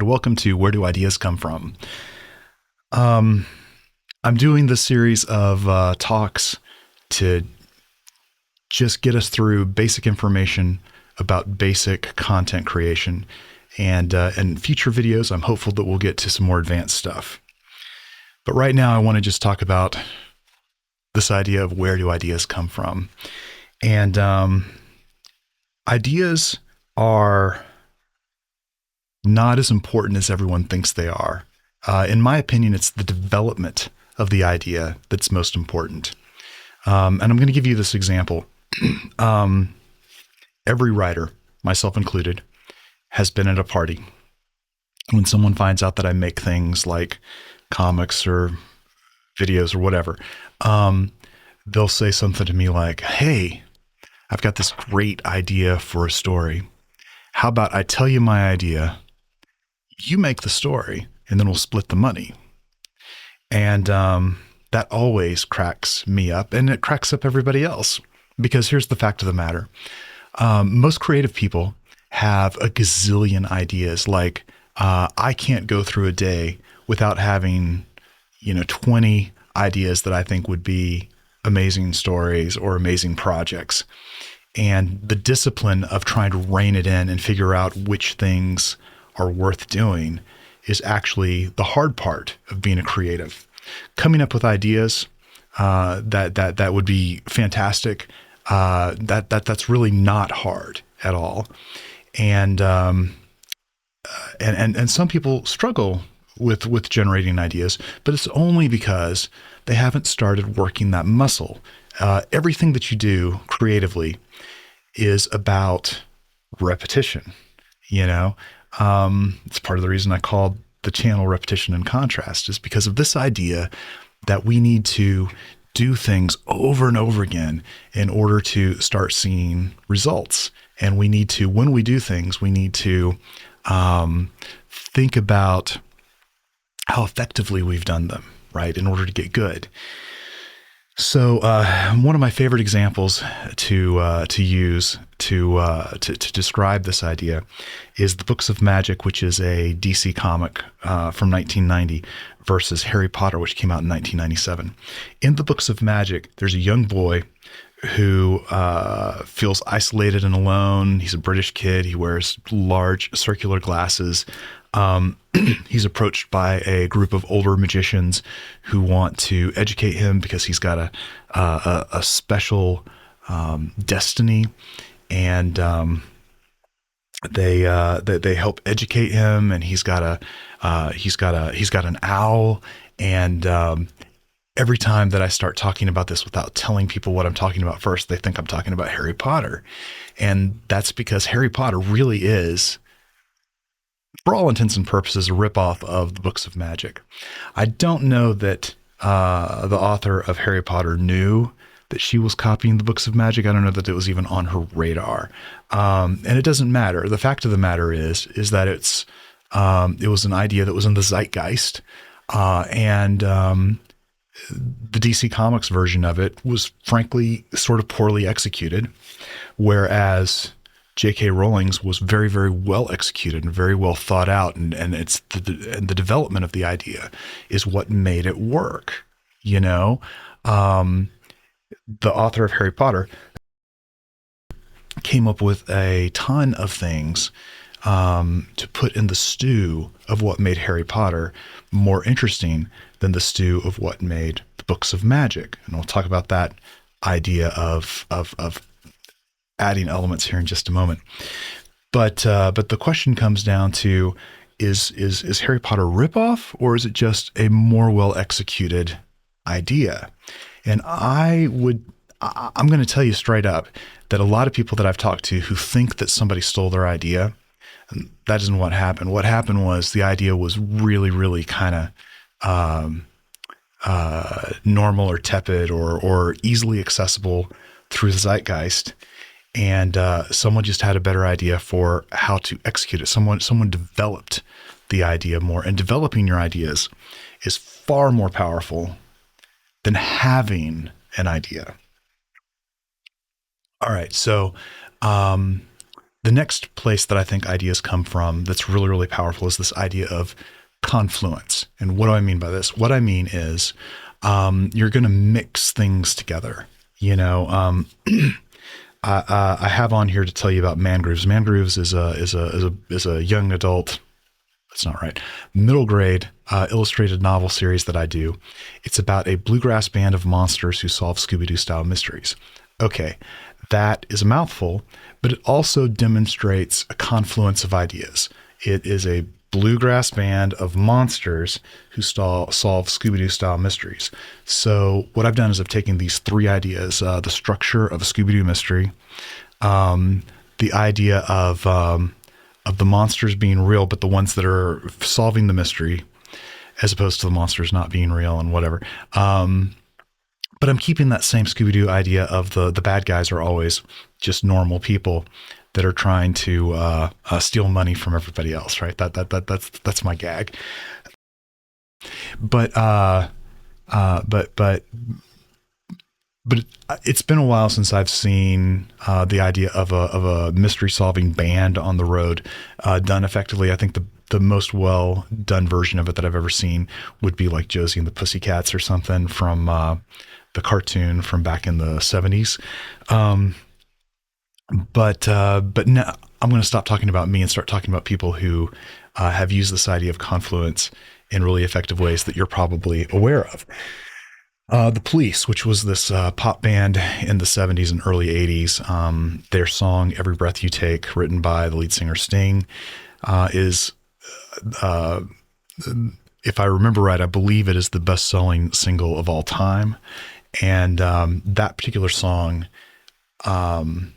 welcome to Where Do Ideas Come From? I'm doing this series of talks to just get us through basic information about basic content creation, and future videos, I'm hopeful that we'll get to some more advanced stuff. But right now, I want to just talk about this idea of where do ideas come from, and ideas are not as important as everyone thinks they are. In my opinion, it's the development of the idea that's most important. And I'm going to give you this example. Every writer, myself included, has been at a party when someone finds out that I make things like comics or videos or whatever. They'll say something to me like, "Hey, I've got this great idea for a story. How about I tell you my idea, you make the story, and then we'll split the money." And that always cracks me up, and it cracks up everybody else. Because here's the fact of the matter. Most creative people have a gazillion ideas. Like, I can't go through a day without having, 20 ideas that I think would be amazing stories or amazing projects. And the discipline of trying to rein it in and figure out which things are worth doing is actually the hard part of being a creative. Coming up with ideas that would be fantastic, that's really not hard at all. And some people struggle with generating ideas, but it's only because they haven't started working that muscle. Everything that you do creatively is about repetition. It's part of the reason I called the channel Repetition and Contrast, is because of this idea that we need to do things over and over again in order to start seeing results. And we need to, when we do things, we need to think about how effectively we've done them, right, in order to get good. So one of my favorite examples to use to describe this idea is the Books of Magic, which is a DC comic from 1990, versus Harry Potter, which came out in 1997. In the Books of Magic, there's a young boy who feels isolated and alone. He's a British kid. He wears large circular glasses. He's approached by a group of older magicians who want to educate him because he's got a special destiny, and they help educate him. And he's got an owl. And every time that I start talking about this without telling people what I'm talking about first, they think I'm talking about Harry Potter, and that's because Harry Potter really is, for all intents and purposes, a ripoff of the Books of Magic. I don't know that the author of Harry Potter knew that she was copying the Books of Magic. I don't know that it was even on her radar. And it doesn't matter. The fact of the matter is that it was an idea that was in the zeitgeist. And the DC Comics version of it was frankly sort of poorly executed, whereas J.K. Rowling's was very, very well executed and very well thought out, and it's the development of the idea is what made it work. The author of Harry Potter came up with a ton of things to put in the stew of what made Harry Potter more interesting than the stew of what made the Books of Magic. And we'll talk about that idea of adding elements here in just a moment. But the question comes down to, is Harry Potter a ripoff, or is it just a more well executed idea? And I'm going to tell you straight up that a lot of people that I've talked to who think that somebody stole their idea, that isn't what happened. What happened was the idea was really, really kind of normal or tepid or easily accessible through the zeitgeist. And someone just had a better idea for how to execute it. Someone developed the idea more. And developing your ideas is far more powerful than having an idea. All right, so The next place that I think ideas come from that's really, really powerful is this idea of confluence. And what do I mean by this? What I mean is you're going to mix things together. You know, I have on here to tell you about Mangrooves. Mangrooves is a young adult. That's not right. Middle grade illustrated novel series that I do. It's about a bluegrass band of monsters who solve Scooby-Doo style mysteries. Okay, that is a mouthful, but it also demonstrates a confluence of ideas. It is a bluegrass band of monsters who solve Scooby-Doo style mysteries. So what I've done is I've taken these three ideas, the structure of a Scooby-Doo mystery, the idea of the monsters being real, but the ones that are solving the mystery, as opposed to the monsters not being real and whatever. But I'm keeping that same Scooby-Doo idea of the bad guys are always just normal people that are trying to steal money from everybody else, right? That's my gag. But it's been a while since I've seen the idea of a mystery solving band on the road done effectively. I think the most well done version of it that I've ever seen would be like Josie and the Pussycats or something from the cartoon from back in the 70s. But now I'm going to stop talking about me and start talking about people who have used this idea of confluence in really effective ways that you're probably aware of. The Police, which was this pop band in the 70s and early 80s, their song Every Breath You Take, written by the lead singer Sting, is, if I remember right, I believe it is the best-selling single of all time. And that particular song, that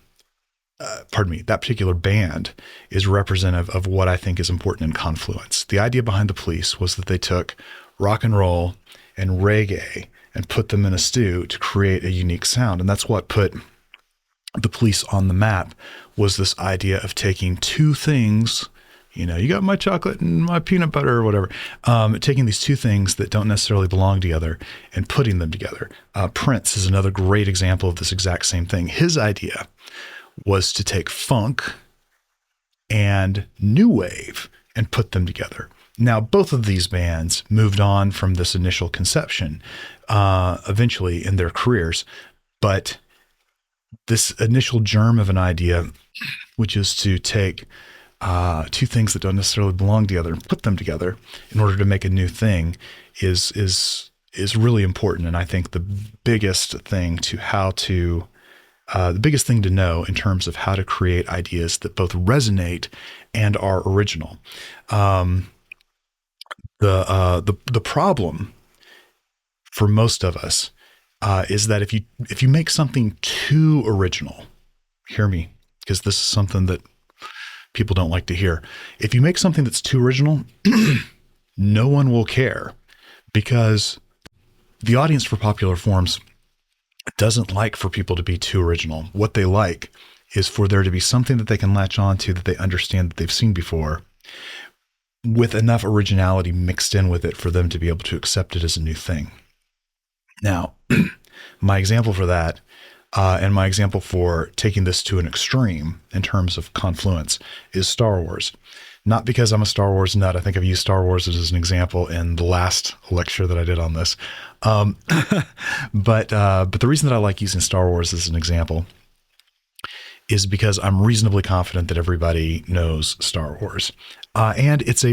particular band is representative of what I think is important in confluence. The idea behind the Police was that they took rock and roll and reggae and put them in a stew to create a unique sound. And that's what put the Police on the map, was this idea of taking two things, you know, you got my chocolate and my peanut butter or whatever, taking these two things that don't necessarily belong together and putting them together. Prince is another great example of this exact same thing. His idea was to take funk and new wave and put them together. Now, both of these bands moved on from this initial conception eventually in their careers, but this initial germ of an idea, which is to take two things that don't necessarily belong together and put them together in order to make a new thing, is really important. And I think the biggest thing to know in terms of how to create ideas that both resonate and are original. The problem for most of us is that if you make something too original, hear me, because this is something that people don't like to hear. If you make something that's too original, no one will care, because the audience for popular forms doesn't like for people to be too original. What they like is for there to be something that they can latch on to, that they understand, that they've seen before, with enough originality mixed in with it for them to be able to accept it as a new thing. Now, my example for that, and my example for taking this to an extreme in terms of confluence, is Star Wars. Not because I'm a Star Wars nut. I think I've used Star Wars as an example in the last lecture that I did on this. But the reason that I like using Star Wars as an example is because I'm reasonably confident that everybody knows Star Wars. And it's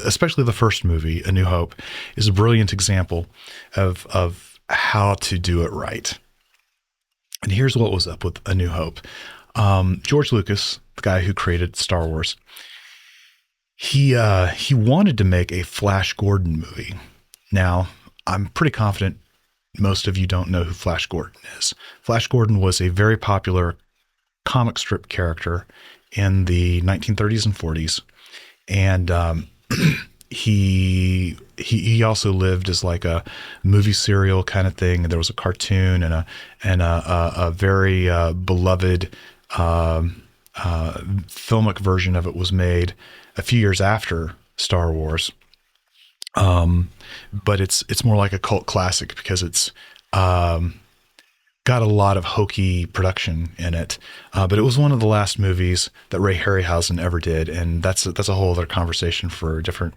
especially the first movie, A New Hope, is a brilliant example of how to do it right. And here's what was up with A New Hope. George Lucas, the guy who created Star Wars, he wanted to make a Flash Gordon movie. Now, I'm pretty confident most of you don't know who Flash Gordon is. Flash Gordon was a very popular comic strip character in the 1930s and 40s. And he also lived as like a movie serial kind of thing. There was a cartoon and a very beloved filmic version of it was made a few years after Star Wars. But it's more like a cult classic because it's got a lot of hokey production in it, but it was one of the last movies that Ray Harryhausen ever did, and that's a whole other conversation for different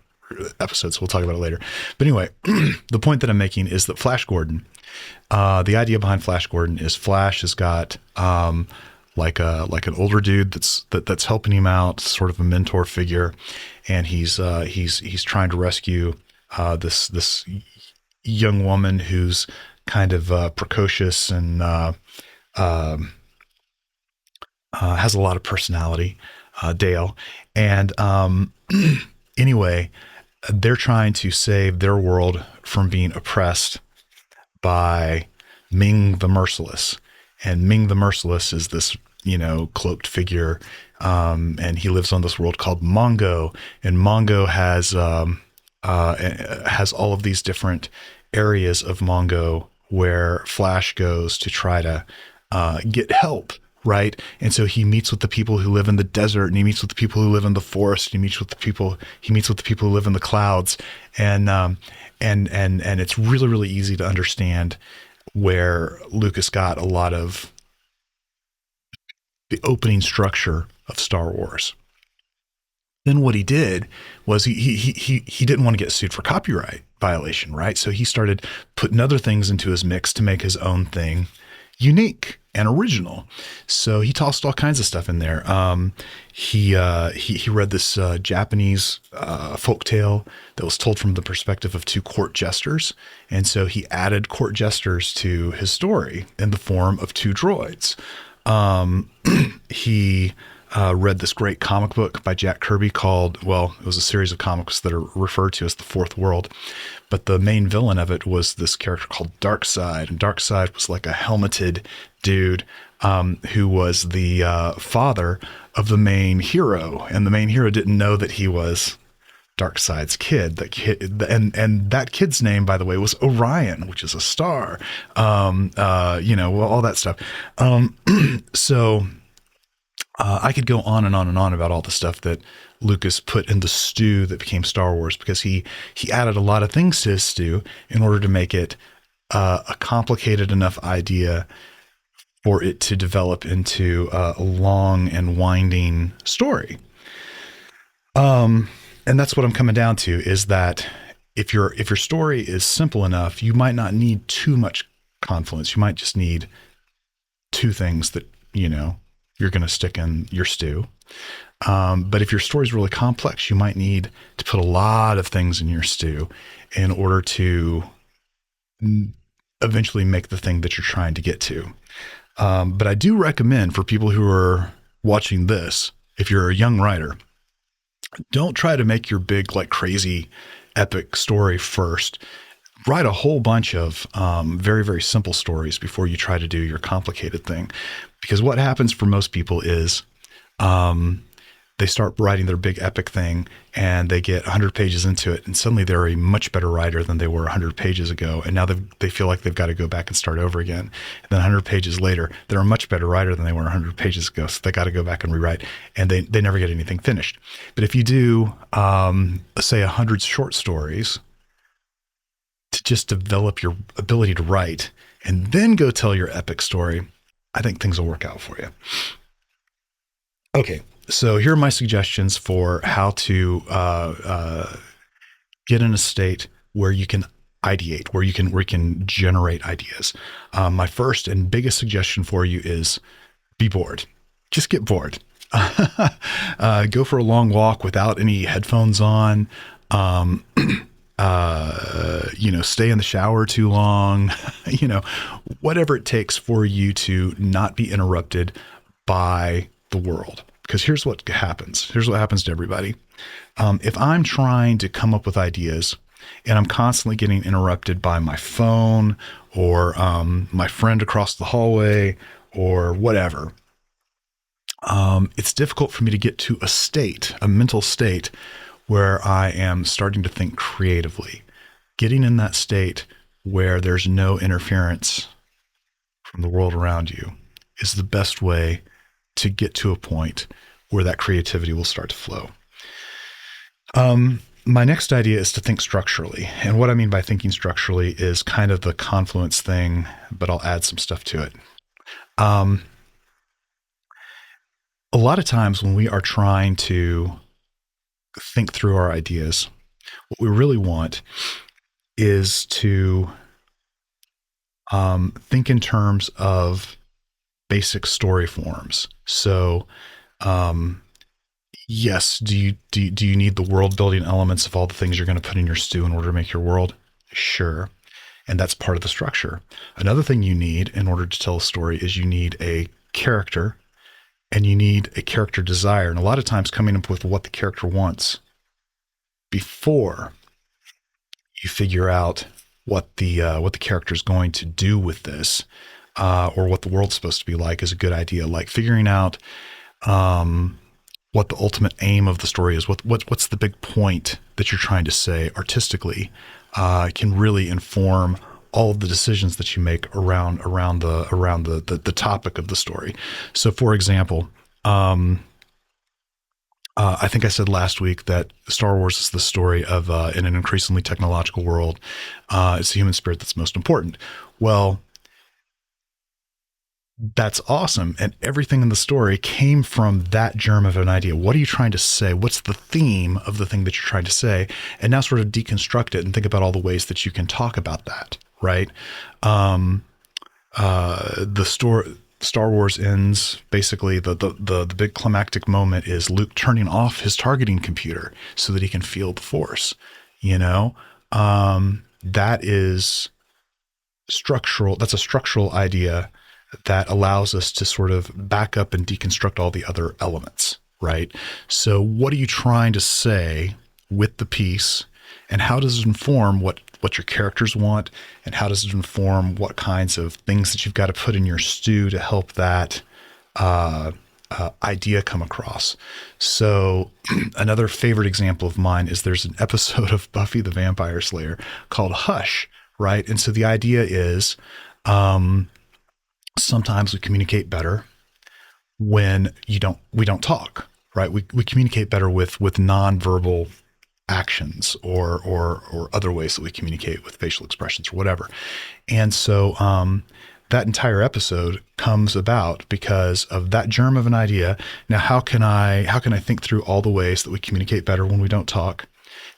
episodes. We'll talk about it later. But anyway, the point that I'm making is that Flash Gordon, the idea behind Flash Gordon is Flash has got like an older dude that's helping him out, sort of a mentor figure, and he's trying to rescue this young woman who's kind of precocious and has a lot of personality, Dale. And anyway, they're trying to save their world from being oppressed by Ming the Merciless. And Ming the Merciless is this, cloaked figure. And he lives on this world called Mongo. And Mongo has all of these different areas of Mongo where Flash goes to try to get help, right? And so he meets with the people who live in the desert, and he meets with the people who live in the forest, and he meets with the people who live in the clouds, and it's really, really easy to understand where Lucas got a lot of the opening structure of Star Wars. Then what he did was he didn't want to get sued for copyright violation, right? So he started putting other things into his mix to make his own thing unique and original. So he tossed all kinds of stuff in there. He read this Japanese folktale that was told from the perspective of two court jesters, and so he added court jesters to his story in the form of two droids. He read this great comic book by Jack Kirby called, it was a series of comics that are referred to as the Fourth World, but the main villain of it was this character called Darkseid, and Darkseid was like a helmeted dude who was the father of the main hero, and the main hero didn't know that he was Darkseid's kid. And that kid's name, by the way, was Orion, which is a star. All that stuff. So I could go on and on and on about all the stuff that Lucas put in the stew that became Star Wars, because he added a lot of things to his stew in order to make it a complicated enough idea for it to develop into a long and winding story. And that's what I'm coming down to, is that if your story is simple enough, you might not need too much confluence. You might just need two things that, you're going to stick in your stew. But if your story is really complex, you might need to put a lot of things in your stew in order to eventually make the thing that you're trying to get to. But I do recommend for people who are watching this, if you're a young writer, don't try to make your big, crazy epic story first. Write a whole bunch of very, very simple stories before you try to do your complicated thing. Because what happens for most people is they start writing their big epic thing and they get 100 pages into it, and suddenly they're a much better writer than they were 100 pages ago. And now they feel like they've got to go back and start over again. And then 100 pages later, they're a much better writer than they were 100 pages ago. So they got to go back and rewrite, and they never get anything finished. But if you do, say 100 short stories to just develop your ability to write and then go tell your epic story, I think things will work out for you. Okay. So here are my suggestions for how to get in a state where you can ideate, where you can generate ideas. My first and biggest suggestion for you is be bored. Just get bored. Go for a long walk without any headphones on. Stay in the shower too long. Whatever it takes for you to not be interrupted by the world. Because here's what happens. Here's what happens to everybody. If I'm trying to come up with ideas and I'm constantly getting interrupted by my phone or my friend across the hallway or whatever, it's difficult for me to get to a mental state where I am starting to think creatively. Getting in that state where there's no interference from the world around you is the best way to get to a point where that creativity will start to flow. My next idea is to think structurally. And what I mean by thinking structurally is kind of the confluence thing, but I'll add some stuff to it. Um, a lot of times when we are trying to think through our ideas, what we really want is to think in terms of basic story forms. So, um, yes, do you need the world building elements of all the things you're going to put in your stew in order to make your world? Sure, and that's part of the structure. Another thing you need in order to tell a story is you need a character, and you need a character desire. And a lot of times, coming up with what the character wants before you figure out what the character is going to do with this, or what the world's supposed to be like, is a good idea. Like figuring out what the ultimate aim of the story is, what's the big point that you're trying to say artistically, can really inform all of the decisions that you make around the topic of the story. So, for example, I think I said last week that Star Wars is the story of, in an increasingly technological world, it's the human spirit that's most important. Well, that's awesome. And everything in the story came from that germ of an idea. What are you trying to say? What's the theme of the thing that you're trying to say? And now sort of deconstruct it and think about all the ways that you can talk about that, right? Star Wars ends basically the big climactic moment is Luke turning off his targeting computer so that he can feel the Force. You know, that is structural. That's a structural idea that allows us to sort of back up and deconstruct all the other elements, right? So what are you trying to say with the piece, and how does it inform what your characters want, and how does it inform what kinds of things that you've got to put in your stew to help that idea come across? So another favorite example of mine is there's an episode of Buffy the Vampire Slayer called Hush, right? And so the idea is sometimes we communicate better when we don't talk, right? We communicate better with nonverbal actions or other ways that we communicate with facial expressions or whatever. And so that entire episode comes about because of that germ of an idea. Now, how can I think through all the ways that we communicate better when we don't talk?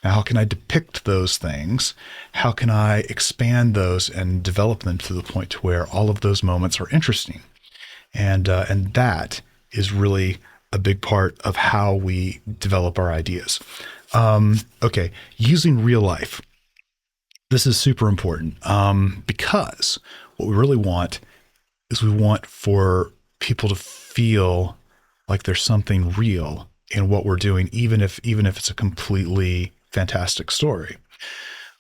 Now, how can I depict those things? How can I expand those and develop them to the point to where all of those moments are interesting? And that is really a big part of how we develop our ideas. Okay, using real life. This is super important because what we really want is we want for people to feel like there's something real in what we're doing, even if it's a completely fantastic story.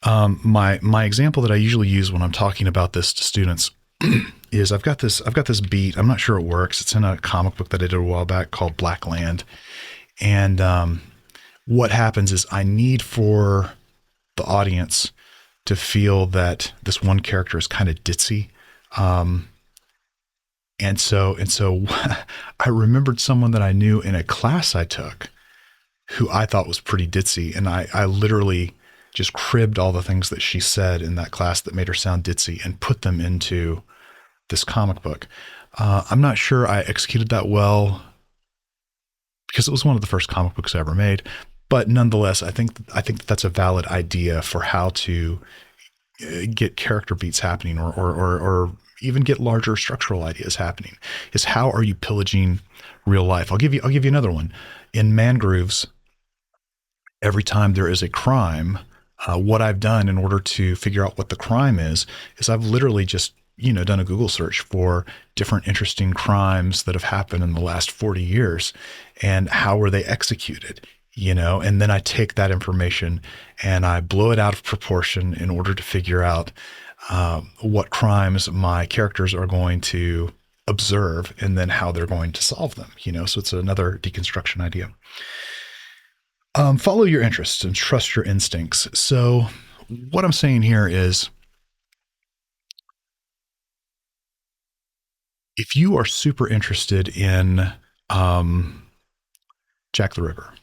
My example that I usually use when I'm talking about this to students is I've got this beat. I'm not sure it works. It's in a comic book that I did a while back called Black Land, and what happens is I need for the audience to feel that this one character is kind of ditzy. And so I remembered someone that I knew in a class I took who I thought was pretty ditzy. And I literally just cribbed all the things that she said in that class that made her sound ditzy and put them into this comic book. I'm not sure I executed that well because it was one of the first comic books I ever made. But nonetheless, I think that's a valid idea for how to get character beats happening, or even get larger structural ideas happening. Is how are you pillaging real life? I'll give you another one. In Mangrooves, every time there is a crime, what I've done in order to figure out what the crime is I've literally just done a Google search for different interesting crimes that have happened in the last 40 years and how were they executed. And then I take that information and I blow it out of proportion in order to figure out what crimes my characters are going to observe and then how they're going to solve them. So it's another deconstruction idea. Follow your interests and trust your instincts. So what I'm saying here is, if you are super interested in Jack the Ripper,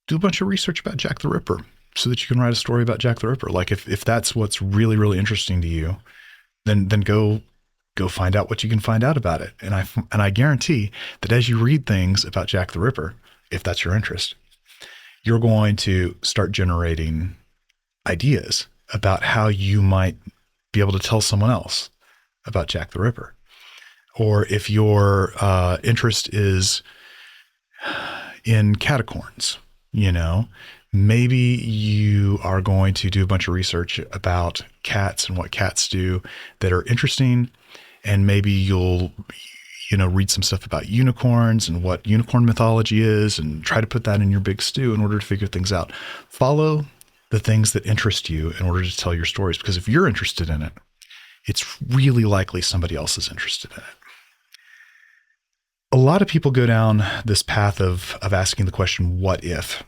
do a bunch of research about Jack the Ripper. so that you can write a story about Jack the Ripper. Like if that's what's really, really interesting to you, then go find out what you can find out about it. And I guarantee that as you read things about Jack the Ripper, if that's your interest, you're going to start generating ideas about how you might be able to tell someone else about Jack the Ripper. Or if your interest is in catacorns, maybe you are going to do a bunch of research about cats and what cats do that are interesting. And maybe you'll, read some stuff about unicorns and what unicorn mythology is and try to put that in your big stew in order to figure things out. Follow the things that interest you in order to tell your stories, because if you're interested in it, it's really likely somebody else is interested in it. A lot of people go down this path of asking the question, what if,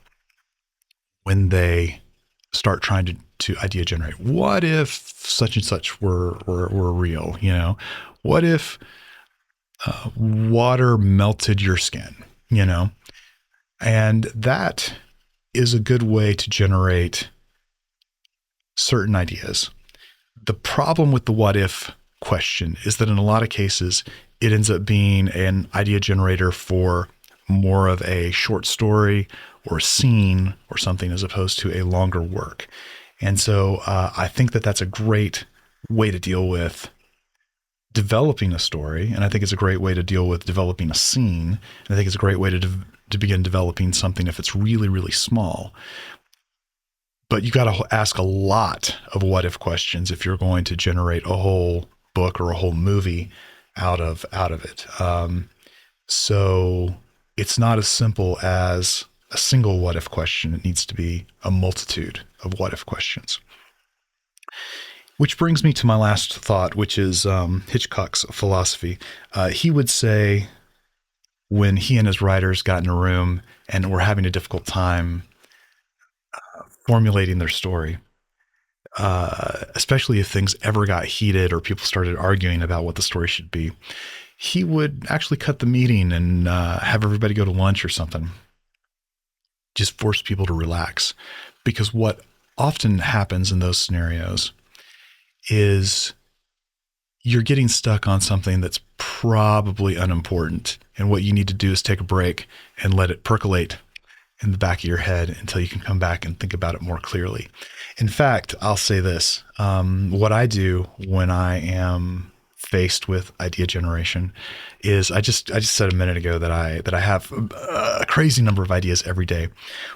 when they start trying to idea generate. What if such and such were real? What if water melted your skin? And that is a good way to generate certain ideas. The problem with the what if question is that in a lot of cases, it ends up being an idea generator for more of a short story or a scene or something, as opposed to a longer work. And so I think that that's a great way to deal with developing a story. And I think it's a great way to deal with developing a scene. And I think it's a great way to begin developing something if it's really, really small. But you got to ask a lot of what if questions if you're going to generate a whole book or a whole movie out of it. So it's not as simple as a single what if question. It needs to be a multitude of what if questions. Which brings me to my last thought, which is Hitchcock's philosophy. He would say when he and his writers got in a room and were having a difficult time formulating their story, especially if things ever got heated or people started arguing about what the story should be, he would actually cut the meeting and have everybody go to lunch or something. Just force people to relax. Because what often happens in those scenarios is you're getting stuck on something that's probably unimportant. And what you need to do is take a break and let it percolate in the back of your head until you can come back and think about it more clearly. In fact, I'll say this, what I do when I am faced with idea generation is I just said a minute ago that I have a crazy number of ideas every day.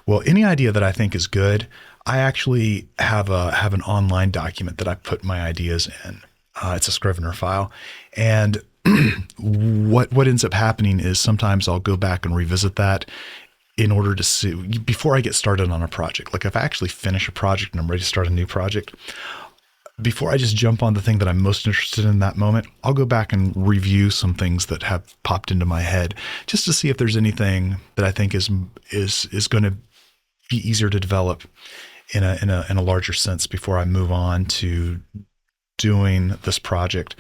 Well, any idea that I think is good, I actually have an online document that I put my ideas in. It's a Scrivener file. And what ends up happening is sometimes I'll go back and revisit that in order to see, before I get started on a project. Like if I actually finish a project and I'm ready to start a new project, before I just jump on the thing that I'm most interested in that moment, I'll go back and review some things that have popped into my head just to see if there's anything that I think is going to be easier to develop in a larger sense before I move on to doing this project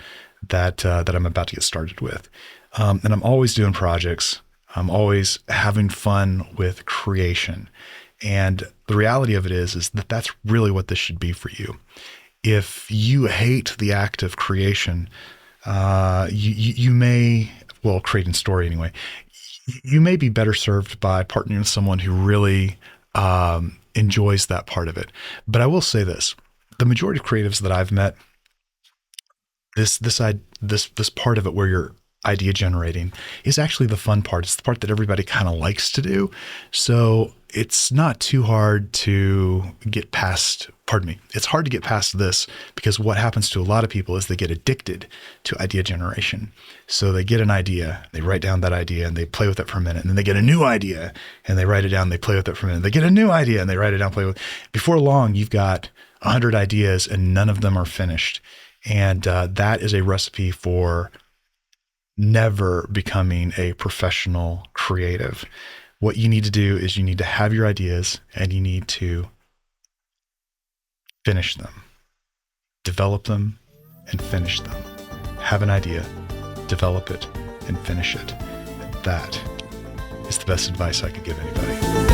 that I'm about to get started with. And I'm always doing projects. I'm always having fun with creation. And the reality of it is that that's really what this should be for you. If you hate the act of creation, you may, well, creating story anyway, you may be better served by partnering with someone who really enjoys that part of it. But I will say this, the majority of creatives that I've met, this part of it where you're idea generating is actually the fun part. It's the part that everybody kind of likes to do. So it's not too hard to get past, it's hard to get past this, because what happens to a lot of people is they get addicted to idea generation. So they get an idea, they write down that idea and they play with it for a minute. And then they get a new idea and they write it down, they play with it for a minute. They get a new idea and they write it down, play with it. Before long, you've got 100 ideas and none of them are finished. And that is a recipe for never becoming a professional creative. What you need to do is you need to have your ideas and you need to finish them, develop them and finish them. Have an idea, develop it and finish it. That is the best advice I could give anybody.